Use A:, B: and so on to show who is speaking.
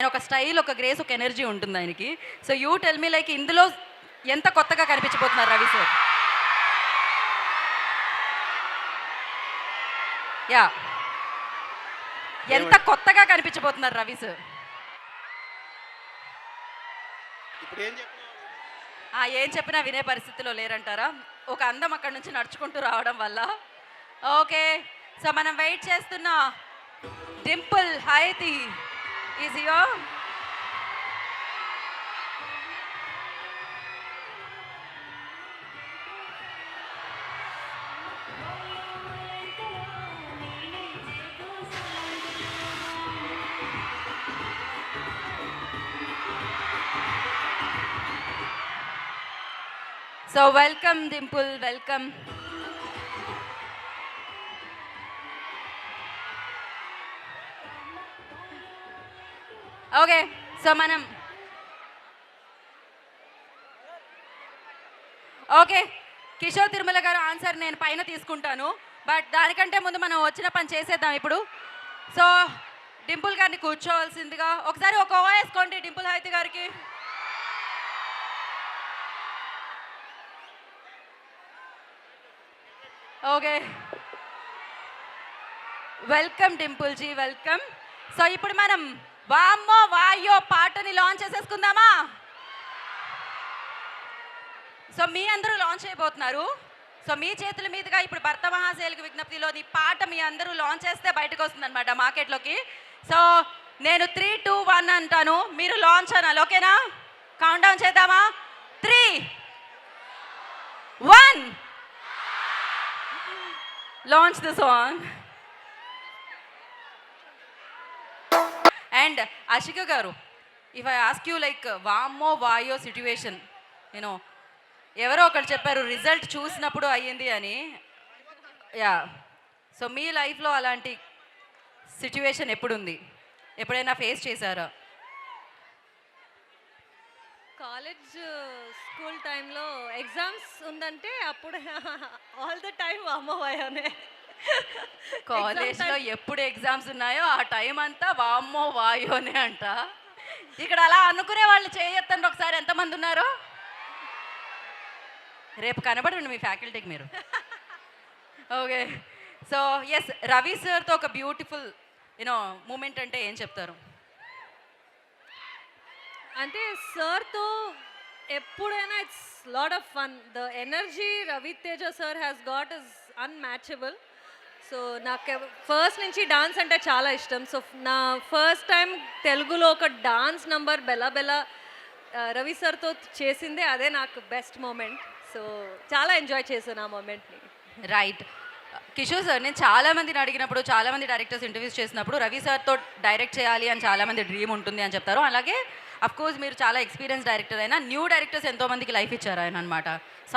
A: ఆయన ఒక స్టైల్, ఒక గ్రేస్, ఒక ఎనర్జీ ఉంటుంది ఆయనకి. So you tell me like ఇందులో ఎంత కొత్తగా కనిపించబోతున్నారు రవి సార్? యా, ఎంత కొత్తగా కనిపించబోతున్నారు రవి సార్? ఏం చెప్పినా వినే పరిస్థితిలో లేరంటారా? ఒక అందం అక్కడ నుంచి నడుచుకుంటూ రావడం వల్ల. ఓకే, సో మనం వెయిట్ చేస్తున్న Dimple Haiti is here. So welcome Dimple, welcome. Okay, so మనం ఓకే కిషోర్ తిరుమల గారు ఆన్సర్ నేను పైన తీసుకుంటాను, బట్ దానికంటే ముందు మనం వచ్చిన పని చేసేద్దాం ఇప్పుడు. సో డింపుల్ గారిని కూర్చోవలసిందిగా ఒకసారి ఒక ఓ వేసుకోండి డింపుల్ హైతి గారికి. Okay, welcome Dimple ji, welcome. So ఇప్పుడు మనం వామ్మో వాయో పాటని లాంచ్ చేసేసుకుందామా? సో మీ అందరూ లాంచ్ అయిపోతున్నారు. సో మీ చేతుల మీదుగా ఇప్పుడు భర్త మహాశైలికి విజ్ఞప్తిలోని పాట మీ అందరూ లాంచ్ చేస్తే బయటకు వస్తుంది అనమాట మార్కెట్లోకి. సో నేను 3, 2, 1 అంటాను, మీరు లాంచ్ అనాలి. ఓకేనా? కౌంట్ డౌన్ చేద్దామా? 3, 1, launch the song. And Ashika garu, if I ask you like vaammo vayo situation, you know, ఎవరో ఒకరు చెప్పారు రిజల్ట్ చూసినప్పుడు అయ్యింది అని. యా, సో మీ లైఫ్లో అలాంటి సిచ్యువేషన్ ఎప్పుడుంది? ఎప్పుడైనా ఫేస్ చేశారా?
B: కాలేజ్ స్కూల్ టైంలో ఎగ్జామ్స్ ఉందంటే అప్పుడు ఆల్ ద టైం వామ్మోవాయోనే.
A: కాలేజ్లో ఎప్పుడు ఎగ్జామ్స్ ఉన్నాయో ఆ టైం అంతా వామ్మో వాయోనే అంట. ఇక్కడ అలా అనుకునే వాళ్ళు చేయొద్దండి ఒకసారి, ఎంతమంది ఉన్నారు? రేపు కనబడండి మీ ఫ్యాకల్టీకి మీరు. ఓకే, సో ఎస్, రవి సార్తో ఒక బ్యూటిఫుల్ యూనో మూమెంట్ అంటే ఏం చెప్తారు?
B: అంటే సార్తో ఎప్పుడైనా it's lot of fun. The energy Ravi Teja sir has got is unmatchable. So నాకు ఫస్ట్ నుంచి డాన్స్ అంటే చాలా ఇష్టం. సో నా ఫస్ట్ టైం తెలుగులో ఒక డాన్స్ నంబర్ బెలా బెలా రవి సార్తో చేసిందే, అదే నాకు బెస్ట్ మూమెంట్. సో చాలా ఎంజాయ్ చేశాను ఆ మూమెంట్ని.
A: రైట్ కిషోర్ సార్, నేను చాలామందిని అడిగినప్పుడు, చాలామంది డైరెక్టర్స్ ఇంటర్వ్యూస్ చేసినప్పుడు రవి సార్తో డైరెక్ట్ చేయాలి అని చాలామంది డ్రీమ్ ఉంటుంది అని చెప్తారు. అలాగే అఫ్కోర్స్ మీరు చాలా ఎక్స్పీరియన్స్ డైరెక్టర్ అయినా న్యూ డైరెక్టర్స్ ఎంతోమందికి లైఫ్ ఇచ్చారు ఆయన అనమాట. సో